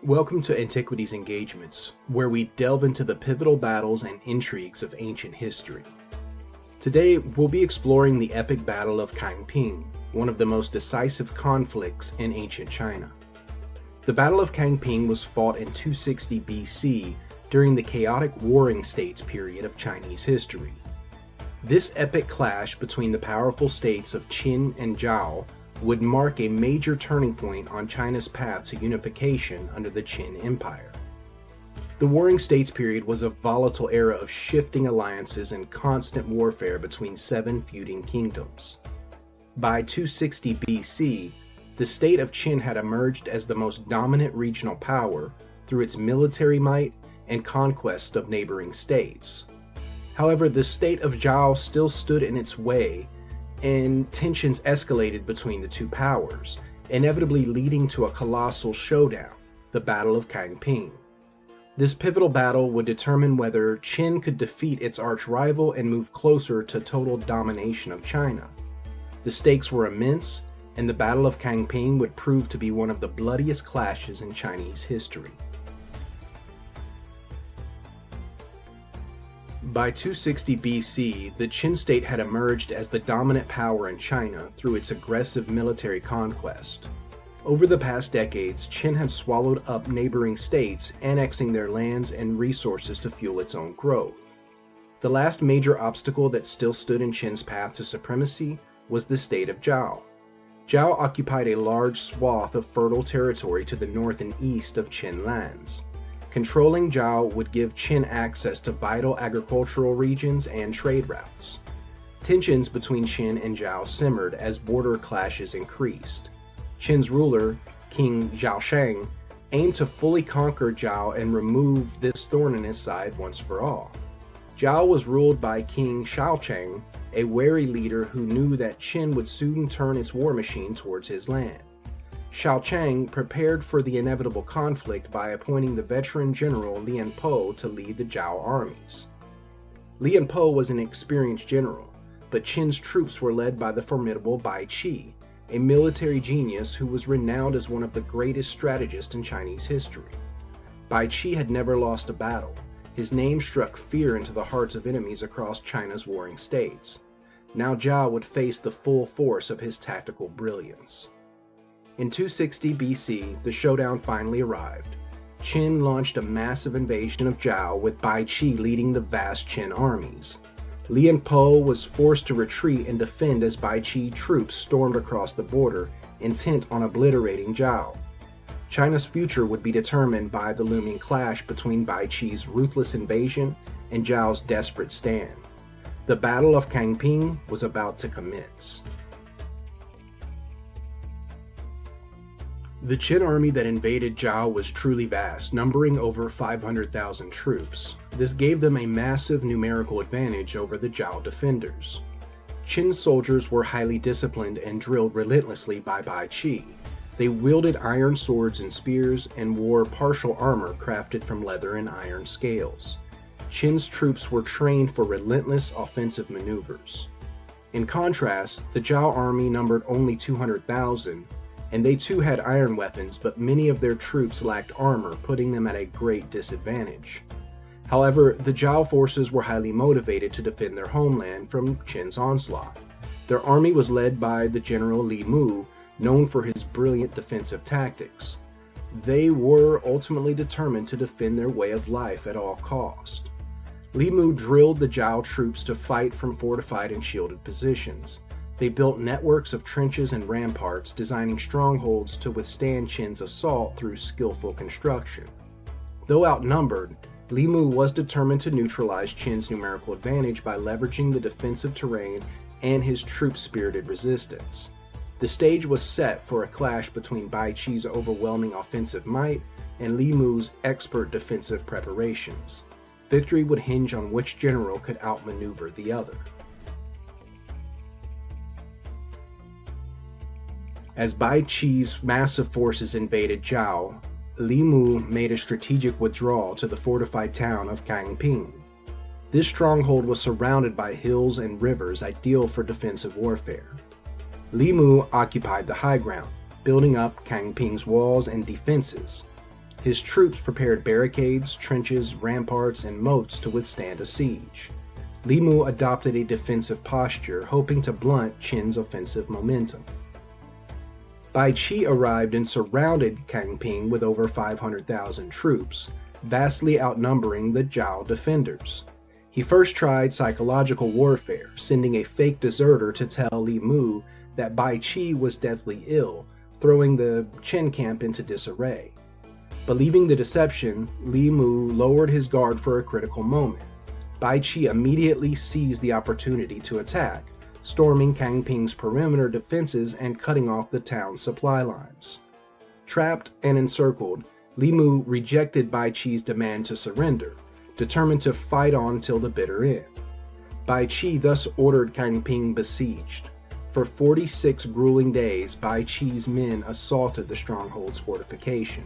Welcome to Antiquities Engagements, where we delve into the pivotal battles and intrigues of ancient history. Today, we'll be exploring the epic Battle of Changping, one of the most decisive conflicts in ancient China. The Battle of Changping was fought in 260 BC during the chaotic warring states period of Chinese history. This epic clash between the powerful states of Qin and Zhao would mark a major turning point on China's path to unification under the Qin Empire. The Warring States period was a volatile era of shifting alliances and constant warfare between 7 feuding kingdoms. By 260 BC, the state of Qin had emerged as the most dominant regional power through its military might and conquest of neighboring states. However, the state of Zhao still stood in its way, and tensions escalated between the two powers, inevitably leading to a colossal showdown, the Battle of Changping. This pivotal battle would determine whether Qin could defeat its arch-rival and move closer to total domination of China. The stakes were immense, and the Battle of Changping would prove to be one of the bloodiest clashes in Chinese history. By 260 BC, the Qin state had emerged as the dominant power in China through its aggressive military conquest. Over the past decades, Qin had swallowed up neighboring states, annexing their lands and resources to fuel its own growth. The last major obstacle that still stood in Qin's path to supremacy was the state of Zhao. Zhao occupied a large swath of fertile territory to the north and east of Qin lands. Controlling Zhao would give Qin access to vital agricultural regions and trade routes. Tensions between Qin and Zhao simmered as border clashes increased. Qin's ruler, King Zhaoshang, aimed to fully conquer Zhao and remove this thorn in his side once for all. Zhao was ruled by King Shaocheng, a wary leader who knew that Qin would soon turn its war machine towards his land. Shaocheng prepared for the inevitable conflict by appointing the veteran general Lian Po to lead the Zhao armies. Lian Po was an experienced general, but Qin's troops were led by the formidable Bai Qi, a military genius who was renowned as one of the greatest strategists in Chinese history. Bai Qi had never lost a battle. His name struck fear into the hearts of enemies across China's warring states. Now Zhao would face the full force of his tactical brilliance. In 260 BC, the showdown finally arrived. Qin launched a massive invasion of Zhao, with Bai Qi leading the vast Qin armies. Lian Po was forced to retreat and defend as Bai Qi troops stormed across the border, intent on obliterating Zhao. China's future would be determined by the looming clash between Bai Qi's ruthless invasion and Zhao's desperate stand. The Battle of Changping was about to commence. The Qin army that invaded Zhao was truly vast, numbering over 500,000 troops. This gave them a massive numerical advantage over the Zhao defenders. Qin soldiers were highly disciplined and drilled relentlessly by Bai Qi. They wielded iron swords and spears and wore partial armor crafted from leather and iron scales. Qin's troops were trained for relentless offensive maneuvers. In contrast, the Zhao army numbered only 200,000, and they too had iron weapons, but many of their troops lacked armor, putting them at a great disadvantage. However, the Zhao forces were highly motivated to defend their homeland from Qin's onslaught. Their army was led by the general Li Mu, known for his brilliant defensive tactics. They were ultimately determined to defend their way of life at all cost. Li Mu drilled the Zhao troops to fight from fortified and shielded positions. They built networks of trenches and ramparts, designing strongholds to withstand Qin's assault through skillful construction. Though outnumbered, Li Mu was determined to neutralize Qin's numerical advantage by leveraging the defensive terrain and his troops' spirited resistance. The stage was set for a clash between Bai Qi's overwhelming offensive might and Li Mu's expert defensive preparations. Victory would hinge on which general could outmaneuver the other. As Bai Qi's massive forces invaded Zhao, Li Mu made a strategic withdrawal to the fortified town of Changping. This stronghold was surrounded by hills and rivers, ideal for defensive warfare. Li Mu occupied the high ground, building up Changping's walls and defenses. His troops prepared barricades, trenches, ramparts, and moats to withstand a siege. Li Mu adopted a defensive posture, hoping to blunt Qin's offensive momentum. Bai Qi arrived and surrounded Changping with over 500,000 troops, vastly outnumbering the Zhao defenders. He first tried psychological warfare, sending a fake deserter to tell Li Mu that Bai Qi was deathly ill, throwing the Qin camp into disarray. Believing the deception, Li Mu lowered his guard for a critical moment. Bai Qi immediately seized the opportunity to attack, storming Changping's perimeter defenses and cutting off the town's supply lines. Trapped and encircled, Li Mu rejected Bai Qi's demand to surrender, determined to fight on till the bitter end. Bai Qi thus ordered Changping besieged. For 46 grueling days, Bai Qi's men assaulted the stronghold's fortification.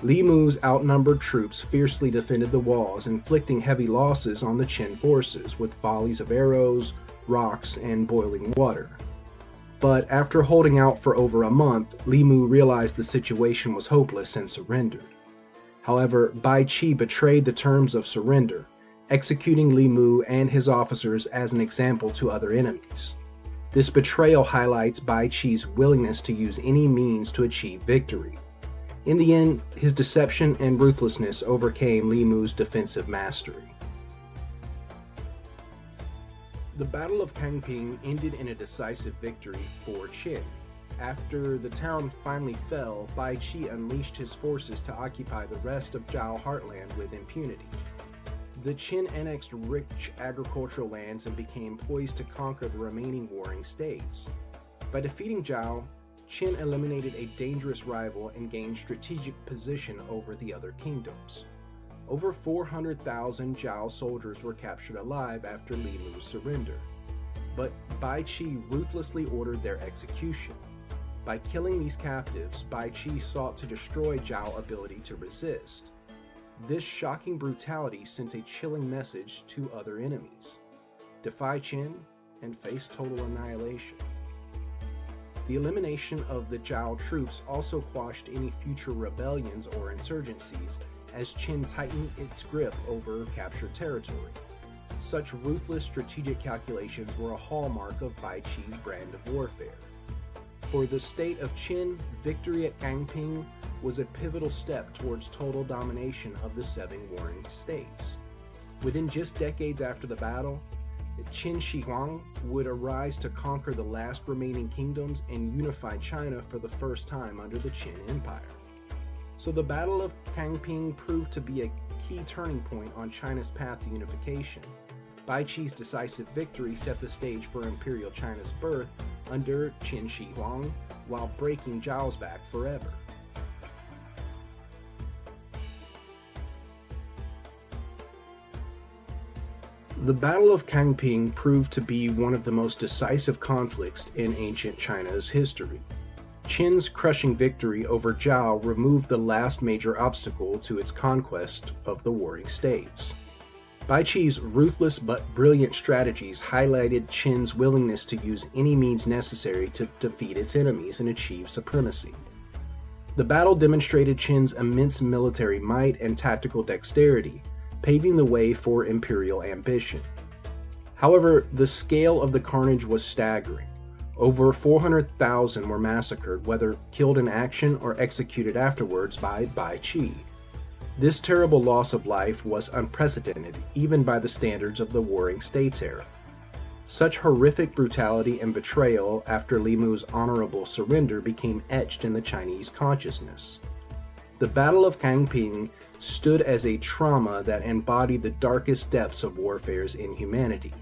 Li Mu's outnumbered troops fiercely defended the walls, inflicting heavy losses on the Qin forces with volleys of arrows, rocks, and boiling water. But after holding out for over a month, Li Mu realized the situation was hopeless and surrendered. However, Bai Qi betrayed the terms of surrender, executing Li Mu and his officers as an example to other enemies. This betrayal highlights Bai Qi's willingness to use any means to achieve victory. In the end, his deception and ruthlessness overcame Li Mu's defensive mastery. The Battle of Changping ended in a decisive victory for Qin. After the town finally fell, Bai Qi unleashed his forces to occupy the rest of Zhao heartland with impunity. The Qin annexed rich agricultural lands and became poised to conquer the remaining warring states. By defeating Zhao, Qin eliminated a dangerous rival and gained strategic position over the other kingdoms. Over 400,000 Zhao soldiers were captured alive after Li Mu's surrender, but Bai Qi ruthlessly ordered their execution. By killing these captives, Bai Qi sought to destroy Zhao's ability to resist. This shocking brutality sent a chilling message to other enemies: defy Qin and face total annihilation. The elimination of the Zhao troops also quashed any future rebellions or insurgencies, as Qin tightened its grip over captured territory. Such ruthless strategic calculations were a hallmark of Bai Qi's brand of warfare. For the state of Qin, victory at Changping was a pivotal step towards total domination of the 7 warring states. Within just decades after the battle, Qin Shi Huang would arise to conquer the last remaining kingdoms and unify China for the first time under the Qin Empire. So the Battle of Changping proved to be a key turning point on China's path to unification. Bai Qi's decisive victory set the stage for Imperial China's birth under Qin Shi Huang, while breaking Zhao's back forever. The Battle of Changping proved to be one of the most decisive conflicts in ancient China's history. Qin's crushing victory over Zhao removed the last major obstacle to its conquest of the warring states. Bai Qi's ruthless but brilliant strategies highlighted Qin's willingness to use any means necessary to defeat its enemies and achieve supremacy. The battle demonstrated Qin's immense military might and tactical dexterity, paving the way for imperial ambition. However, the scale of the carnage was staggering. Over 400,000 were massacred, whether killed in action or executed afterwards by Bai Qi. This terrible loss of life was unprecedented, even by the standards of the Warring States era. Such horrific brutality and betrayal after Li Mu's honorable surrender became etched in the Chinese consciousness. The Battle of Changping stood as a trauma that embodied the darkest depths of warfare's inhumanity.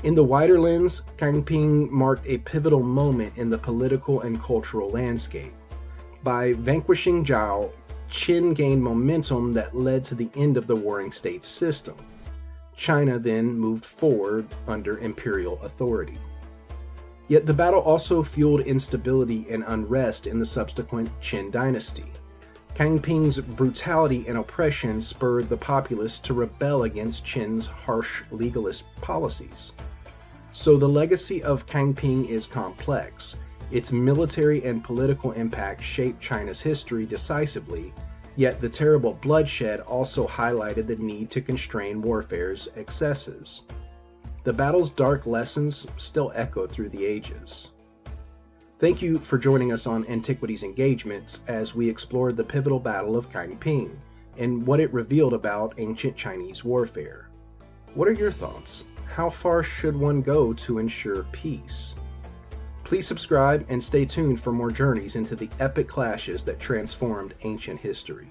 In the wider lens, Changping marked a pivotal moment in the political and cultural landscape. By vanquishing Zhao, Qin gained momentum that led to the end of the Warring States system. China then moved forward under imperial authority. Yet the battle also fueled instability and unrest in the subsequent Qin dynasty. Changping's brutality and oppression spurred the populace to rebel against Qin's harsh legalist policies. So the legacy of Changping is complex. Its military and political impact shaped China's history decisively, Yet the terrible bloodshed also highlighted the need to constrain warfare's excesses. The battle's dark lessons still echo through the ages. Thank you for joining us on Antiquities Engagements as we explored the pivotal Battle of Changping and what it revealed about ancient Chinese warfare. What are your thoughts? How far should one go to ensure peace? Please subscribe and stay tuned for more journeys into the epic clashes that transformed ancient history.